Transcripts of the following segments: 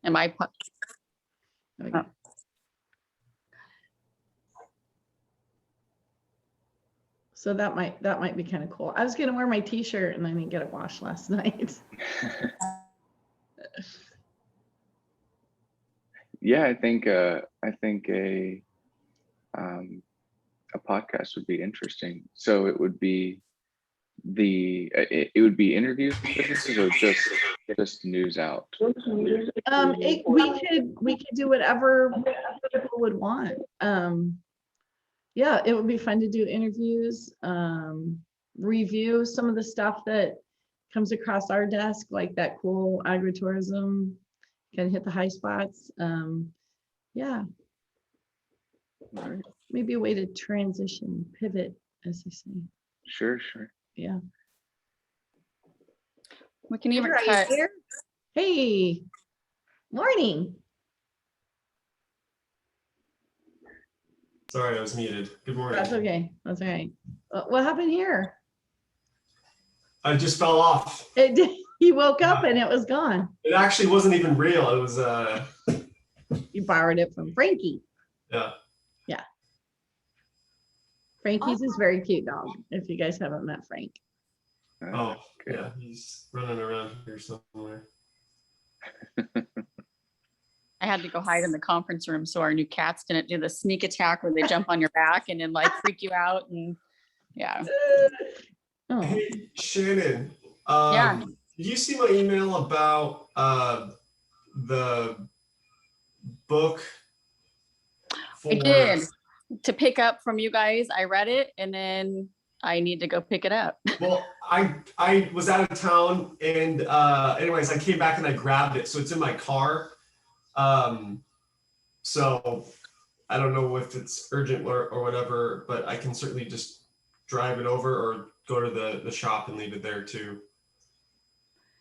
Am I? There we go. So that might be kind of cool. I was gonna wear my t-shirt and I didn't get it washed last night. Yeah, I think a podcast would be interesting. So it would be it would be interviews with businesses or just news out. We could do whatever people would want. Yeah, it would be fun to do interviews, review some of the stuff that comes across our desk, like that cool agritourism, can hit the high spots. Yeah, All right. maybe a way to transition, pivot, as you say. Sure. Yeah. We can even Are you cut. here? Hey, morning. Sorry, I was muted. Good morning. That's okay. That's all right. What happened here? I just fell off. You woke up and it was gone. It actually wasn't even real. It was You borrowed it from Frankie. yeah. Frankie's is very cute dog. If you guys haven't met Frank. Oh, okay. yeah. He's running around here somewhere. I had to go hide in the conference room so our new cats didn't do the sneak attack where they jump on your back and then like freak you out. And yeah. Oh, Hey, Shannon. Yeah. Did you see my email about the book? I did. To pick up from you guys. I read it and then I need to go pick it up. Well, I was out of town and anyways, I came back and I grabbed it. So it's in my car. So I don't know if it's urgent or whatever, but I can certainly just drive it over or go to the shop and leave it there too.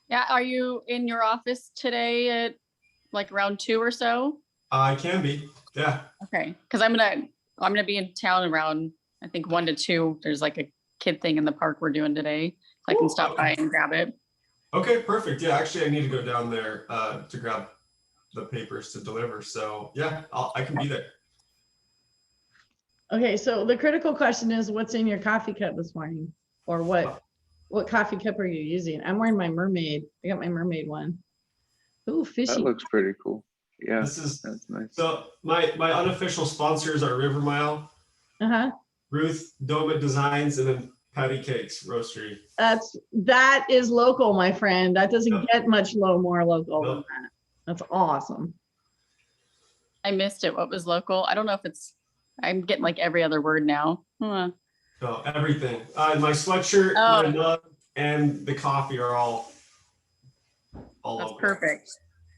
Yeah. Are you in your office today at like around 2 or so? I can be, yeah. Okay. Cause I'm gonna be in town around, I think 1 to 2. There's like a kid thing in the park we're doing today. So I can stop by and grab it. Okay, perfect. Yeah, actually I need to go down there to grab the papers to deliver. So yeah, I can be there. okay. So the critical question is, what's in your coffee cup this morning, or what coffee cup are you using? I'm wearing my mermaid. I got my mermaid one. Ooh, fishy. That looks pretty cool. Yeah, That's nice. So my unofficial sponsors are River Mile, Ruth Doma Designs, and then Patty Cakes Roastery. That is local, my friend. That doesn't Yep. get much more local than Nope. that. That's awesome. I missed it. What was local? I don't know if I'm getting like every other word now. Huh. So everything. My sweatshirt, Oh. my mug, and the coffee are all That's local. perfect.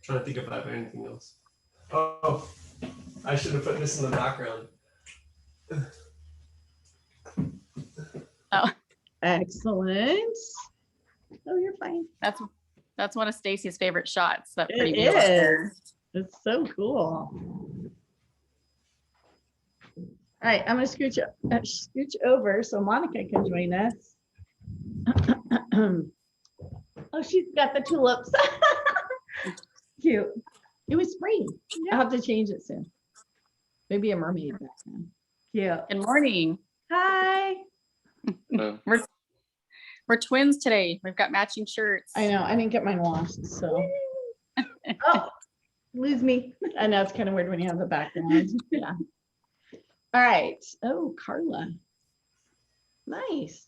Trying to think if I have anything else. Oh, I should have put this in the background. Oh, Excellent. Oh, you're fine. that's one of Stacy's favorite shots. That It pretty view up there. It's so cool. All right, I'm gonna scooch over so Monica can join us. Oh, she's got the tulips. Cute. It was spring. I'll have to change it soon. Maybe a mermaid background. Cute. Good morning. Hi. We're twins today. We've got matching shirts. I know, I didn't get mine washed, so. Oh, lose me. I know it's kind of weird when you have the background. Yeah. All right. Oh, Carla. Nice.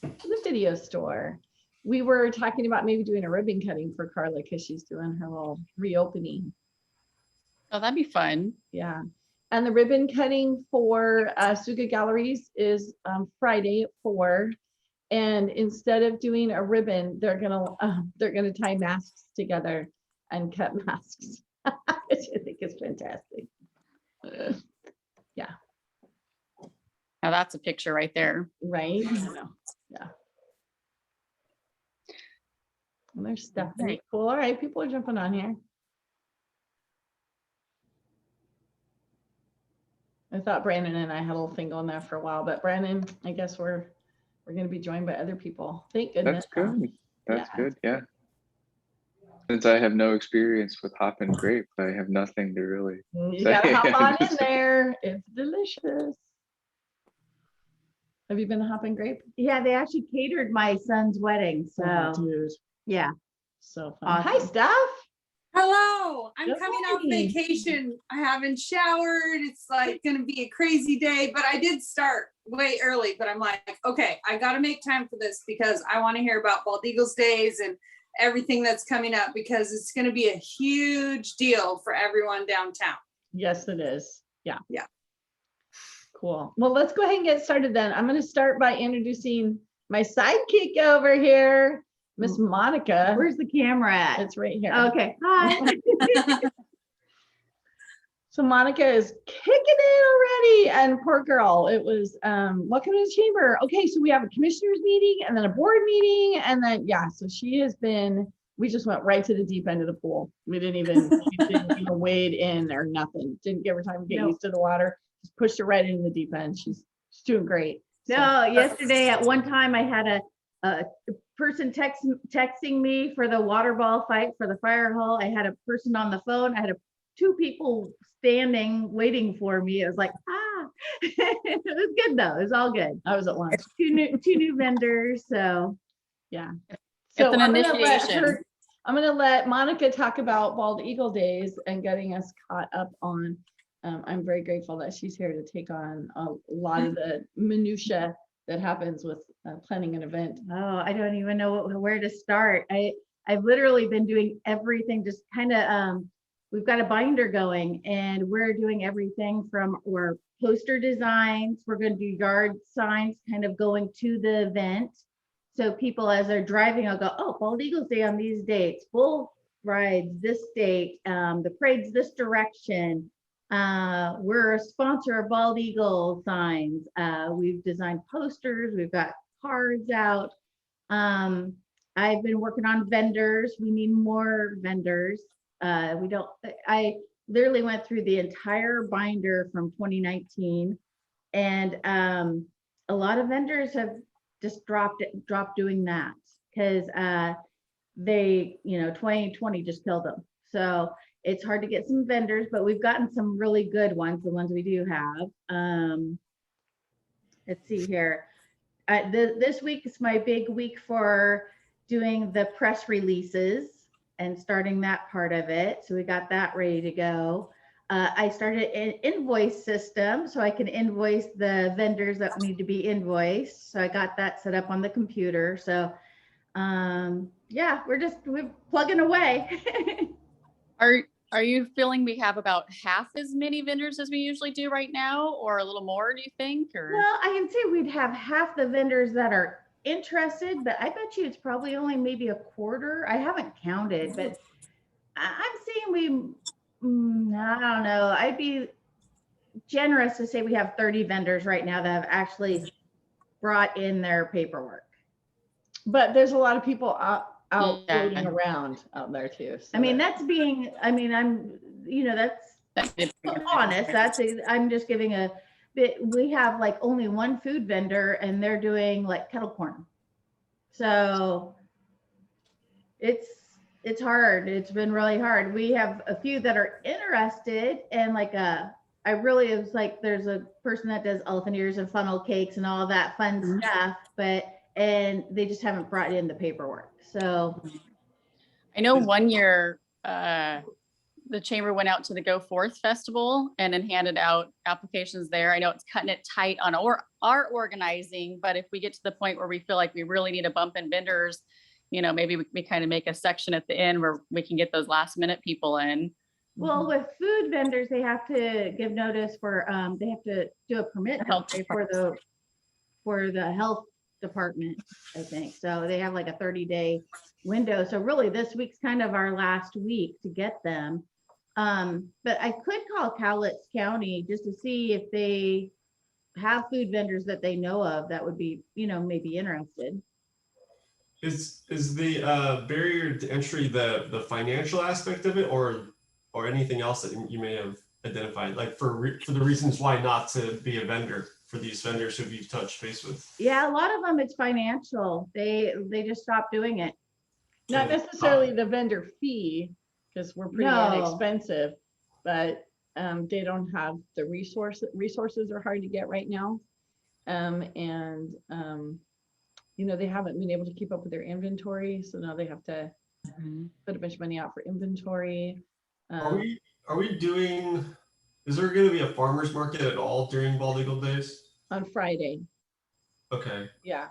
The video store. We were talking about maybe doing a ribbon cutting for Carla because she's doing her little reopening. Oh, that'd be fun. Yeah. And the ribbon cutting for Suga Galleries is Friday at 4. And instead of doing a ribbon, they're gonna tie masks together and cut masks, which I think is fantastic. Yeah. Now that's a picture right there. Right. I know. Yeah. And there's stuff very cool. All right, people are jumping on here. I thought Brandon and I had a little thing going there for a while, but Brandon, I guess we're going to be joined by other people. Thank goodness. That's good. That's Yeah. good. Yeah. Since I have no experience with hopping grape, I have nothing to really You say. gotta hop on in there. It's delicious. Have you been to Hoppin' Grape? Yeah, they actually catered my son's wedding. So Dude, yeah. so fun. Hi, Awesome. Steph. Hello, I'm Good coming off morning. vacation. I haven't showered. It's like gonna be a crazy day, but I did start way early. But I'm like, okay, I gotta make time for this because I want to hear about Bald Eagles Days and everything that's coming up because it's gonna be a huge deal for everyone downtown. Yes, it is. Yeah. Yeah. Cool. Well, let's go ahead and get started then. I'm going to start by introducing my sidekick over here, Miss Monica. Where's the camera at? It's right here. Okay. Hi. So Monica is kicking it already, and poor girl, it was welcome to the chamber. Okay, so we have a commissioners meeting and then a board meeting, and then yeah, so she has been. We just went right to the deep end of the pool. We didn't even wade in or nothing. Didn't give her time to get No. used to the water. Just pushed her right into the deep end. She's doing great. So, No, yesterday at one time I had a person texting me for the water ball fight for the fire hall. I had a person on the phone. I had two people standing waiting for me. It was like, it was good though. It was all good. I was at lunch. Two new vendors. So Yeah. It's an I'm gonna let initiation. I'm going to let Monica talk about Bald Eagle Days and getting us caught up on. I'm very grateful that she's here to take on a lot of the minutia that happens with planning an event. oh, I don't even know where to start. I've literally been doing everything, just kind of we've got a binder going and we're doing everything from our poster designs. We're going to do yard signs kind of going to the event. So people as they're driving, I'll go, oh, Bald Eagles Day on these dates, bull rides this date, the parade's this direction. We're a sponsor of Bald Eagle signs. We've designed posters, we've got cards out. I've been working on vendors. We need more vendors. I literally went through the entire binder from 2019 and a lot of vendors have just dropped doing that because they, 2020 just killed them. So it's hard to get some vendors, but we've gotten some really good ones, the ones we do have. Let's see here. This week is my big week for doing the press releases and starting that part of it. So we got that ready to go. I started an invoice system so I can invoice the vendors that need to be invoiced. So I got that set up on the computer. So yeah, we're plugging away. Are you feeling we have about half as many vendors as we usually do right now, or a little more, do you think? Or Well, I can say we'd have half the vendors that are interested, but I bet you it's probably only maybe a quarter. I haven't counted, but I'm saying I don't know. I'd be generous to say we have 30 vendors right now that have actually brought in their paperwork. But there's a lot of people out Yeah. floating around out there too. So I mean, that- that's honest. I'm just giving a bit. We have like only one food vendor and they're doing like kettle corn. So it's hard. It's been really hard. We have a few that are interested and there's a person that does elephant ears and funnel cakes and all that fun stuff, and they just haven't brought in the paperwork. So I know one year the chamber went out to the Go Forth Festival and then handed out applications there. I know it's cutting it tight on our organizing, but if we get to the point where we feel like we really need to bump in vendors, maybe we kind of make a section at the end where we can get those last minute people in. well, with food vendors, they have to give notice for, they have to do a permit Health for the health department, I think. So they have like a 30-day window. So really this week's kind of our last week to get them. But I could call Cowlitz County just to see if they have food vendors that they know of that would be, maybe interested. Is the barrier to entry the financial aspect of it, or anything else that you may have identified, like for the reasons why not to be a vendor for these vendors who you've touched base with? Yeah, a lot of them it's financial. They just stopped doing it. Not necessarily the vendor fee, because we're pretty No. inexpensive, but they don't have the resources are hard to get right now. They haven't been able to keep up with their inventory, so now they have to put a bunch of money out for inventory. Are we doing, is there going to be a farmer's market at all during Bald Eagle Days? On Friday, Okay. yeah.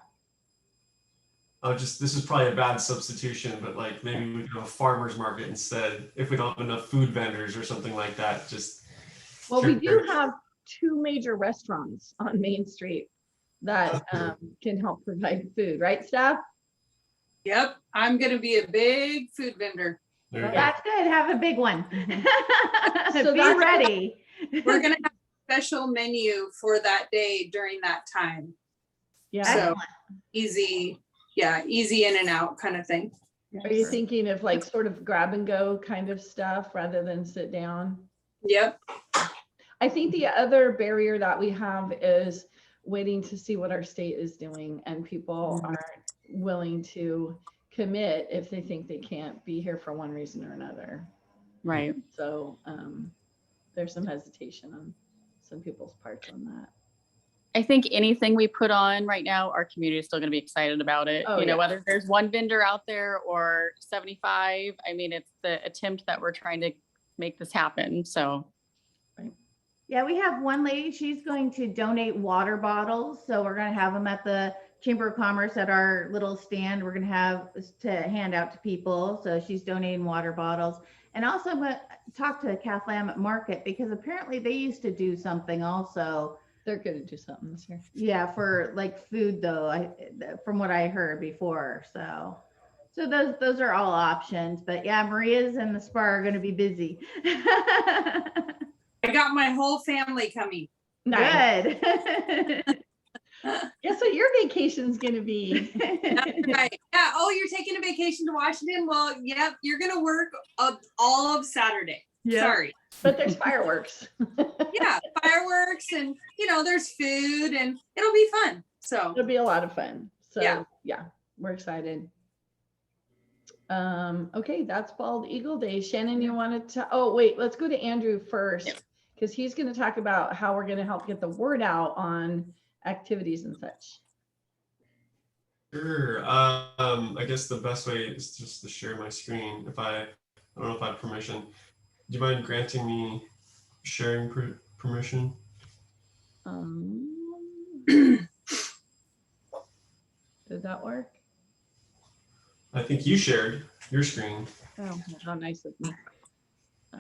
This is probably a bad substitution, but like maybe we could have a farmer's market instead if we don't have enough food vendors or something like that. Well, we do have 2 major restaurants on Main Street that can help provide food, right, Steph? Yep, I'm gonna be a big food vendor. There you go. That's good. Have a big one. So Be that's- ready. We're gonna have a special menu for that day during that time. Yeah. So easy in and out kind of thing. Are you thinking of like sort of grab and go kind of stuff rather than sit down? Yep. I think the other barrier that we have is waiting to see what our state is doing, and people aren't willing to commit if they think they can't be here for one reason or another. Right. So there's some hesitation on some people's parts on that. I think anything we put on right now, our community is still going to be excited about it. Oh, You know, yeah. whether there's one vendor out there or 75, I mean, it's the attempt that we're trying to make this happen. So Yeah, we have one lady, she's going to donate water bottles. So we're going to have them at the Chamber of Commerce at our little stand. We're going to have to hand out to people. So she's donating water bottles. And also I'm going to talk to Kath Lamb at Market, because apparently they used to do something also. They're going to do something this year. Yeah, for like food though, from what I heard before. So those are all options. But yeah, Maria's and the Spar are going to be busy. I got my whole family coming. Nice. Good. Yeah, so your vacation's going to be. Right. Yeah. Oh, you're taking a vacation to Washington? Well, yep. You're gonna work all of Saturday. Yeah. Sorry. But there's fireworks. Yeah, fireworks and there's food and it'll be fun. So It'll be a lot of fun. So Yeah. yeah, we're excited. Okay, that's Bald Eagle Day. Shannon, you wanted to, oh wait, let's go to Andrew first, Yep. because he's going to talk about how we're going to help get the word out on activities and such. Sure. I guess the best way is just to share my screen. I don't know if I have permission. Do you mind granting me sharing permission? Did that work? I think you shared your screen. Oh, how nice of me. I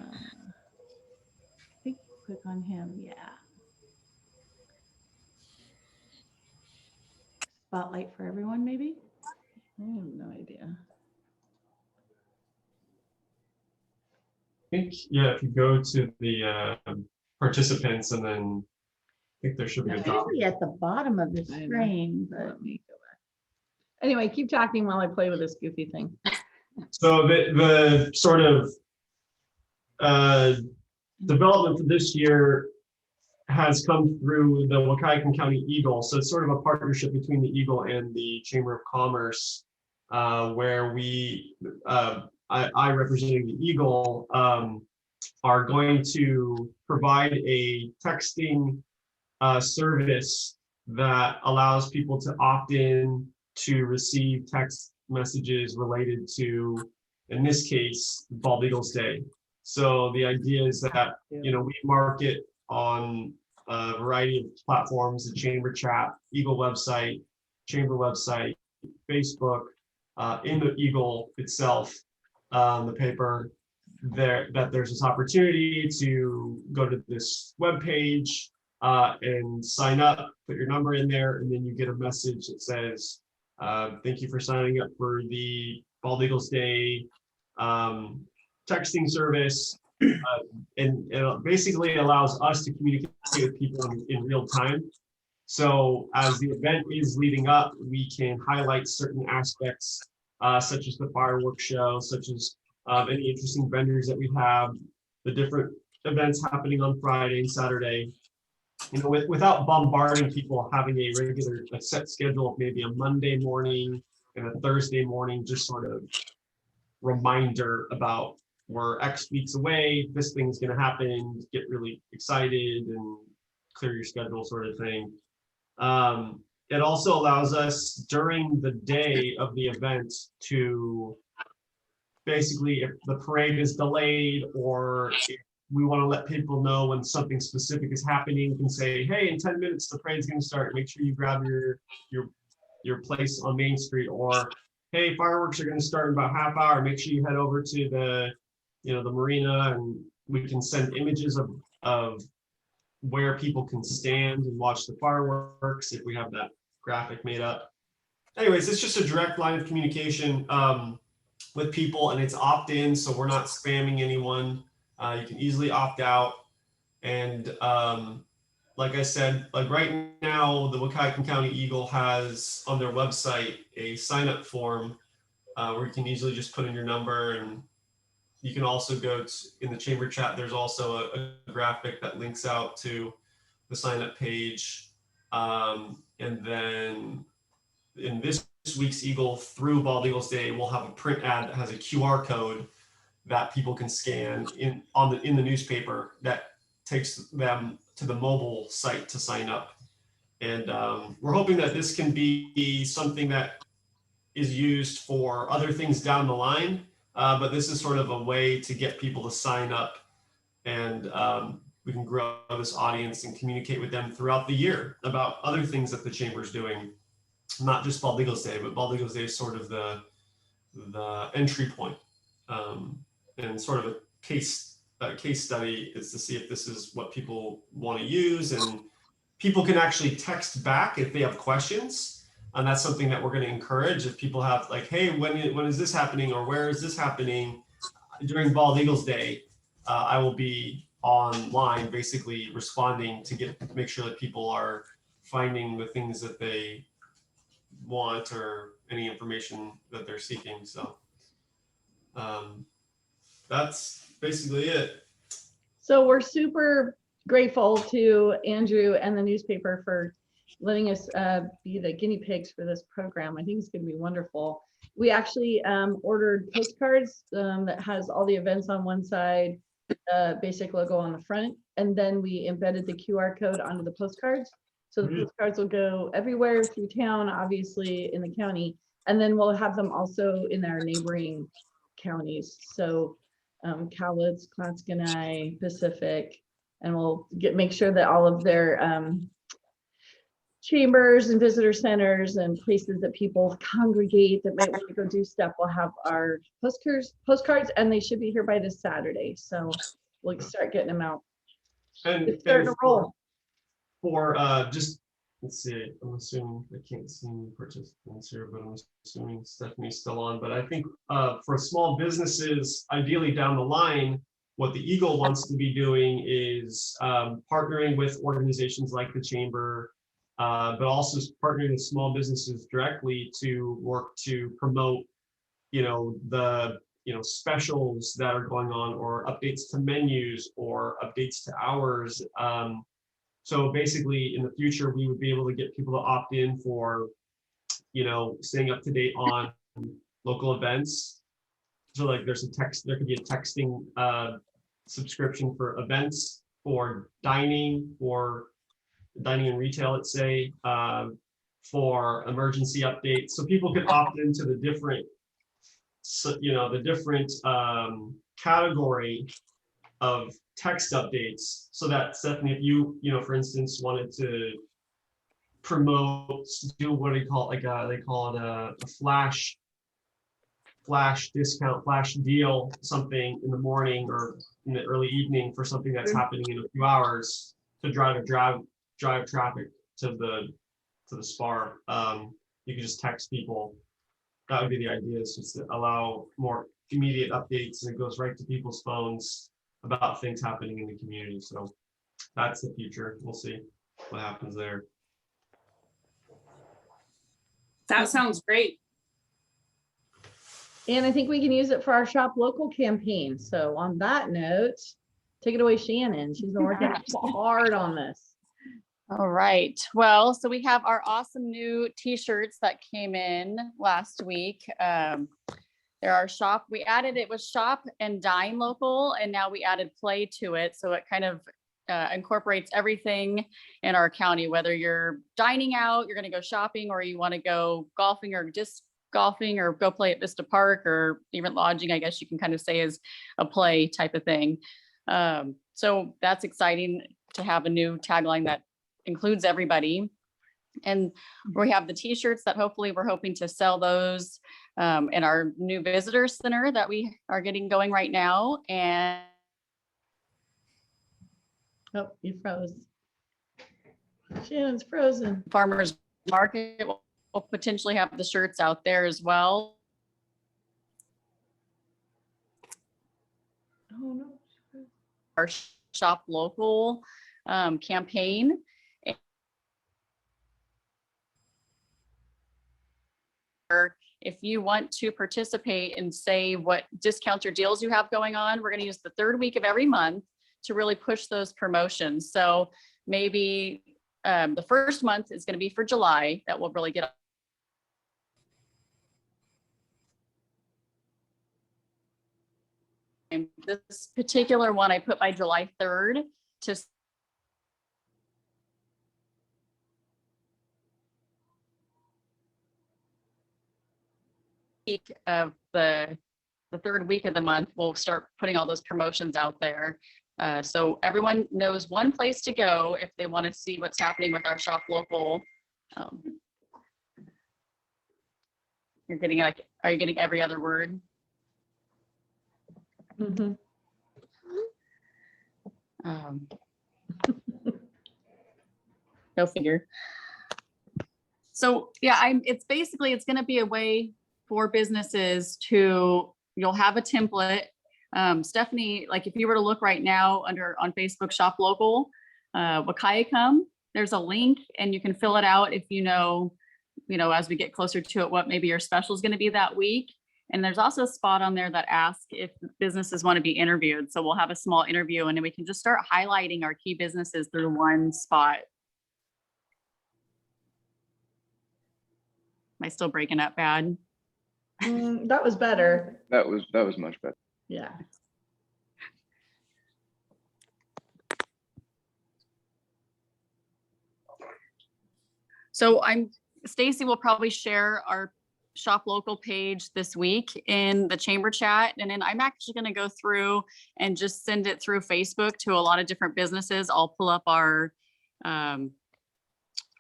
think click on him. Yeah. Spotlight for everyone, maybe? I have no idea. I think, yeah, if you go to the participants and then I think there should be a It's drop. usually at the bottom of the I know. screen, but Let me go back. Anyway, keep talking while I play with this goofy thing. So the sort of development for this year has come through the Wahkiakum County Eagle. So it's sort of a partnership between the Eagle and the Chamber of Commerce, where I representing the Eagle, are going to provide a texting service that allows people to opt in to receive text messages related to, in this case, Bald Eagles Day. So the idea is that, we market on a variety of platforms, the Chamber chat, Eagle website, Chamber website, Facebook, in the Eagle itself, the paper, that there's this opportunity to go to this webpage and sign up, put your number in there, and then you get a message that says, thank you for signing up for the Bald Eagles Day texting service. And it basically allows us to communicate with people in real time. So as the event is leading up, we can highlight certain aspects, such as the fireworks show, such as any interesting vendors that we have, the different events happening on Friday and Saturday. Without bombarding people, having a set schedule of maybe a Monday morning and a Thursday morning, just sort of reminder about we're X weeks away, this thing's gonna happen, get really excited and clear your schedule sort of thing. It also allows us during the day of the event to basically, if the parade is delayed or if we want to let people know when something specific is happening, we can say, hey, in 10 minutes, the parade's going to start. Make sure you grab your place on Main Street, or hey, fireworks are going to start in about half hour. Make sure you head over to the, the marina, and we can send images of where people can stand and watch the fireworks if we have that graphic made up. Anyways, it's just a direct line of communication with people, and it's opt-in, so we're not spamming anyone. You can easily opt out. And like I said, like right now, the Wahkiakum County Eagle has on their website a sign-up form where you can easily just put in your number, and you can also go to, in the chamber chat, there's also a graphic that links out to the sign-up page. And then in this week's Eagle, through Bald Eagles Day, we'll have a print ad that has a QR code that people can scan in the newspaper that takes them to the mobile site to sign up. And we're hoping that this can be something that is used for other things down the line, but this is sort of a way to get people to sign up, and we can grow this audience and communicate with them throughout the year about other things that the chamber's doing. Not just Bald Eagles Day, but Bald Eagles Day is sort of the entry point, and sort of a case study is to see if this is what people want to use, and people can actually text back if they have questions, and that's something that we're going to encourage. If people have like, hey, when is this happening, or where is this happening during Bald Eagles Day, I will be online basically responding to make sure that people are finding the things that they want or any information that they're seeking. So that's basically it. So we're super grateful to Andrew and the newspaper for letting us be the guinea pigs for this program. I think it's going to be wonderful. We actually ordered postcards that has all the events on one side, basic logo on the front, and then we embedded the QR code onto the postcards. So the postcards will go everywhere through town, obviously in the county, and then we'll have them also in our neighboring counties. So Cowlitz, Clatskanie, Pacific, and we'll make sure that all of their chambers and visitor centers and places that people congregate that might want to go do stuff will have our postcards, and they should be here by this Saturday. So we'll start getting them out. And It's starting to roll. For just, let's see, I'm assuming I can't see any participants here, but I'm assuming Stephanie's still on. But I think for small businesses, ideally down the line, what the Eagle wants to be doing is partnering with organizations like the Chamber, but also partnering with small businesses directly to work to promote, the specials that are going on, or updates to menus, or updates to hours. So basically, in the future, we would be able to get people to opt in for, staying up to date on local events. So like there could be a texting subscription for events, for dining and retail, let's say, for emergency updates. So people could opt into the different, category of text updates, so that Stephanie, if you for instance wanted to what do you call it, they call it a flash discount, flash deal, something in the morning or in the early evening for something that's happening in a few hours, to drive traffic to the SPAR. You can just text people. That would be the idea, is just to allow more immediate updates, and it goes right to people's phones about things happening in the community. So that's the future. We'll see what happens there. That sounds great. And I think we can use it for our Shop Local campaign. So on that note, take it away, Shannon. She's been working hard on this. All right. Well, so we have our awesome new t-shirts that came in last week. There are shop, we added, it was shop and dine local, and now we added play to it. So it kind of incorporates everything in our county, whether you're dining out, you're going to go shopping, or you want to go golfing or just golfing or go play at Vista Park, or even lodging, I guess you can kind of say is a play type of thing. So that's exciting to have a new tagline that includes everybody. And we have the t-shirts that hopefully we're hoping to sell those in our new visitor center that we are getting going right now. And Oh, you froze. Shannon's frozen. farmers market will potentially have the shirts out there as well. Oh, no. Our shop local campaign. If you want to participate and say what discounts or deals you have going on, we're going to use the third week of every month to really push those promotions. So maybe the first month is going to be for July that we'll really get. And this particular one, I put by July 3rd to week of the third week of the month, we'll start putting all those promotions out there. So everyone knows one place to go if they want to see what's happening with our shop local. You're getting like, are you getting every other word? Mhm. Go figure. So yeah, it's basically, it's going to be a way for businesses to, you'll have a template. Stephanie, like if you were to look right now on Facebook Shop Local, Wahkiakum, there's a link and you can fill it out if you know, as we get closer to it, what maybe your special is going to be that week. And there's also a spot on there that asks if businesses want to be interviewed. So we'll have a small interview and then we can just start highlighting our key businesses through one spot. Am I still breaking up bad? That was better. That was much better. Yeah. So Stacy will probably share our shop local page this week in the chamber chat. And then I'm actually going to go through and just send it through Facebook to a lot of different businesses. I'll pull up our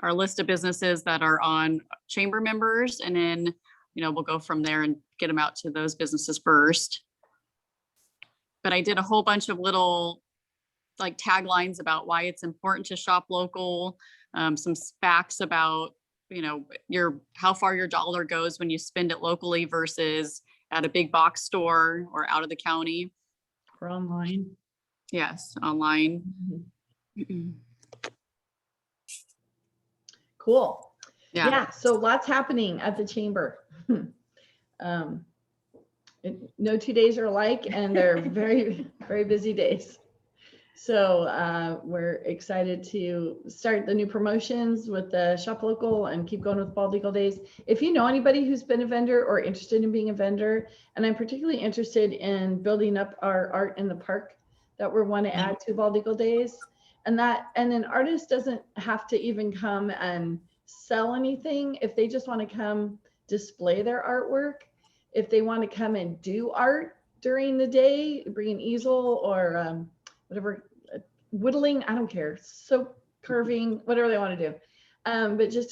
list of businesses that are on chamber members, and then, we'll go from there and get them out to those businesses first. But I did a whole bunch of little like taglines about why it's important to shop local, some facts about how far your dollar goes when you spend it locally versus at a big box store or out of the county. Or online. Yes, online. Mm-hmm. Cool. Yeah. So lots happening at the chamber. No 2 days are alike, and they're very, very busy days. So we're excited to start the new promotions with the shop local and keep going with Bald Eagle Days. If you know anybody who's been a vendor or interested in being a vendor, and I'm particularly interested in building up our art in the park that we want to add to Bald Eagle Days, and an artist doesn't have to even come and sell anything. If they just want to come display their artwork, if they want to come and do art during the day, bring an easel or whatever, whittling, I don't care, soap carving, whatever they want to do. But just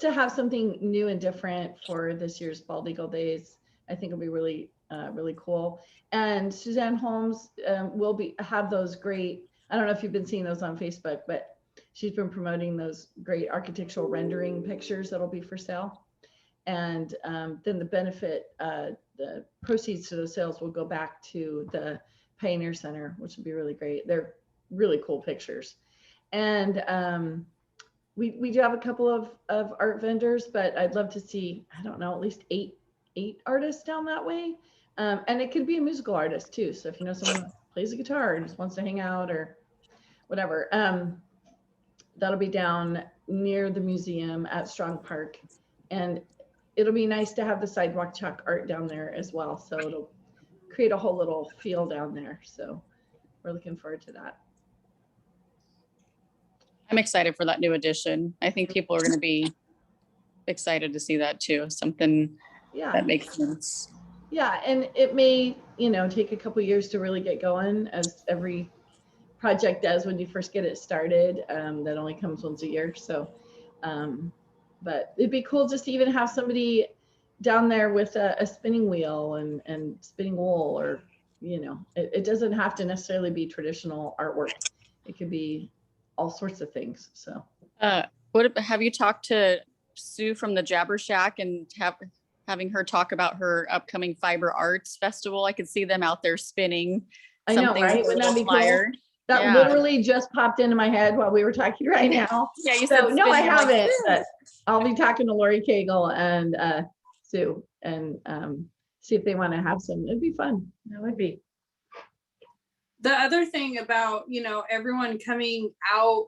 to have something new and different for this year's Bald Eagle Days, I think will be really, really cool. And Suzanne Holmes will have those great, I don't know if you've been seeing those on Facebook, but she's been promoting those great architectural rendering pictures that'll be for sale. And then the benefit, the proceeds to those sales will go back to the Pioneer Center, which would be really great. They're really cool pictures. And we do have a couple of art vendors, but I'd love to see, I don't know, at least eight artists down that way. And it could be a musical artist too. So if you know someone who plays a guitar and just wants to hang out or whatever, that'll be down near the museum at Strong Park. And it'll be nice to have the sidewalk chalk art down there as well. So it'll create a whole little feel down there. So we're looking forward to that. I'm excited for that new addition. I think people are going to be excited to see that too. Something Yeah. that makes sense. Yeah, and it may, take a couple years to really get going, as every project does when you first get it started. That only comes once a year. So, but it'd be cool just to even have somebody down there with a spinning wheel and spinning wool, or, it doesn't have to necessarily be traditional artwork. It could be all sorts of things. So, Have you talked to Sue from the Jabber Shack and having her talk about her upcoming Fiber Arts Festival? I could see them out there spinning. I know, something right? with a Wouldn't that little be cool? flyer. That Yeah. literally just popped into my head while we were talking right now. Yeah, you So said no, I spinning, I'm like, haven't. But I'll be talking to Lori Cagle and Sue and see if they want to have some. It'd be fun. That would be. The other thing about, everyone coming out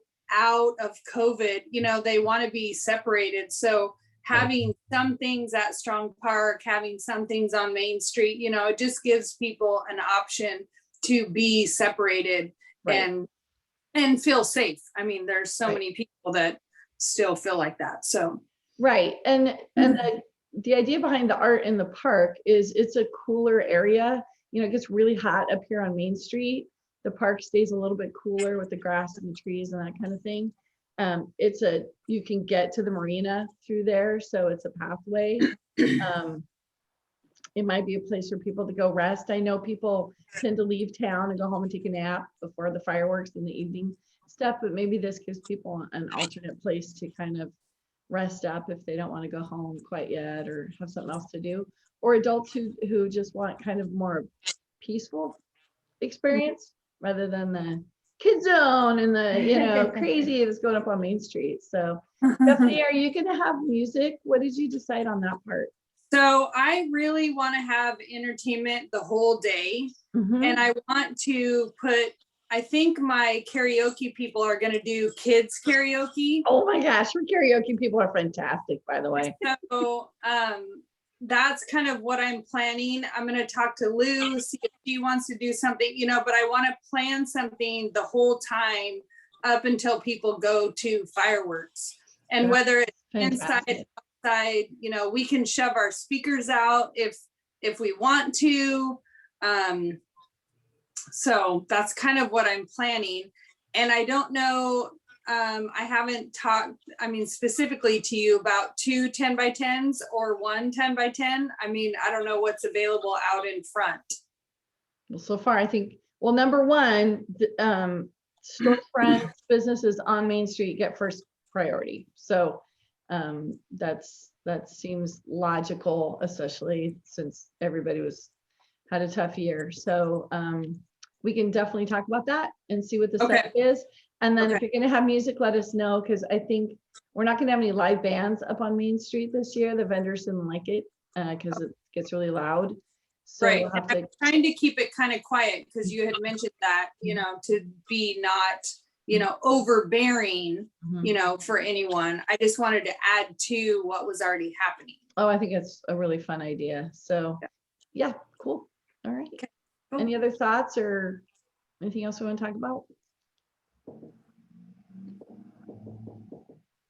of COVID, they want to be separated. So having some things at Strong Park, having some things on Main Street, it just gives people an option to be separated. Right. and feel safe. I mean, there's so Right. many people that still feel like that. So Right. And the idea behind the art in the park is it's a cooler area. It gets really hot up here on Main Street. The park stays a little bit cooler with the grass and the trees and that kind of thing. You can get to the marina through there, so it's a pathway. It might be a place for people to go rest. I know people tend to leave town and go home and take a nap before the fireworks in the evening stuff, but maybe this gives people an alternate place to kind of rest up if they don't want to go home quite yet or have something else to do, or adults who just want kind of more peaceful experience rather than the kid zone and the crazy that's going up on Main Street. So Stephanie, are you going to have music? What did you decide on that part? So I really want to have entertainment the whole day. Mhm. And I want to I think my karaoke people are going to do kids karaoke. Oh my gosh, your karaoke people are fantastic, by the way. So that's kind of what I'm planning. I'm going to talk to Lou, see if she wants to do something, but I want to plan something the whole time up until people go to fireworks. And That's whether it's fantastic. inside, outside, we can shove our speakers out if we want to. So that's kind of what I'm planning. And I don't know, I haven't talked, specifically to you about 2 10x10s or 1 10x10. I don't know what's available out in front. Well, so far, I think, number one, storefronts, businesses on Main Street get first priority. So that seems logical, especially since everybody had a tough year. So we can definitely talk about that and see what the setup is. And then if you're going to have music, let us know, because I think we're not going to have any live bands up on Main Street this year. The vendors didn't like it because it gets really loud. So Right. we'll have I'm trying to keep it kind of quiet because you had mentioned that, to be not, overbearing, for anyone. I just wanted to add to what was already happening. Oh, I think it's a really fun idea. So yeah, cool. All right. Okay, cool. Any other thoughts or anything else we want to talk about?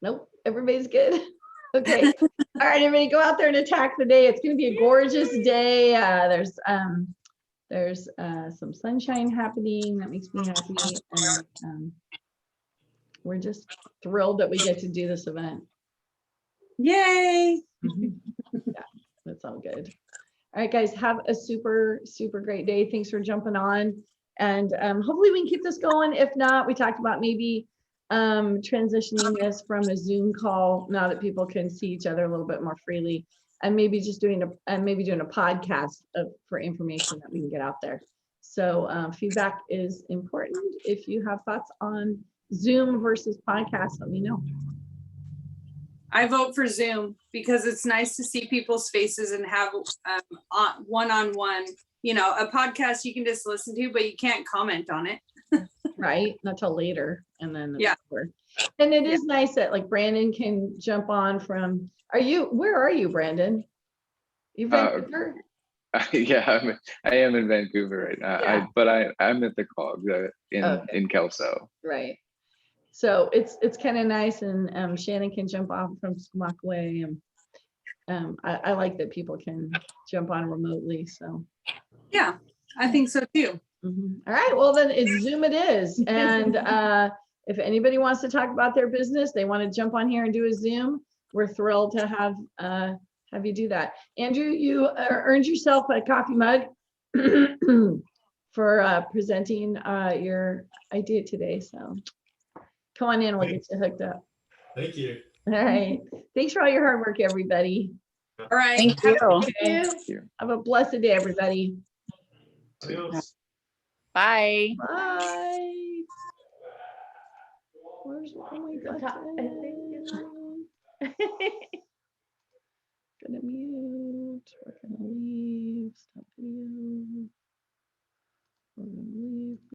Nope. Everybody's good. Okay. All right, everybody go out there and attack the day. It's going to be a gorgeous day. There's some sunshine happening. That makes me happy. And we're just thrilled that we get to do this event. Yay. Yeah, that's all good. All right, guys, have a super, super great day. Thanks for jumping on. And hopefully we can keep this going. If not, we talked about maybe transitioning this from a Zoom call now that people can see each other a little bit more freely, and maybe just doing a podcast for information that we can get out there. So feedback is important. If you have thoughts on Zoom versus podcast, let me know. I vote for Zoom because it's nice to see people's faces and have one-on-one, a podcast you can just listen to, but you can't comment on it. Right, not till later, and then Yeah. and it is nice that like Brandon can jump on from Where are you, Brandon? You Vancouver? Yeah, I am in Vancouver right now. Yeah. I'm at the Cog Okay. in Kelso. Right. So it's kind of nice, and Shannon can jump off from Squawkway, and I like that people can jump on remotely. So Yeah, I think so too. All right, well then it's Zoom it is, and if anybody wants to talk about their business, they want to jump on here and do a Zoom, we're thrilled to have you do that. Andrew, you earned yourself a coffee mug for presenting your idea today. So come on in, we'll get you hooked up. Thank you. All right. Thanks for all your hard work, everybody. All right. Thank you. Thank you. Have a blessed day, everybody. Adios. Bye. Bye. Where's my button? Gonna mute. We're gonna leave.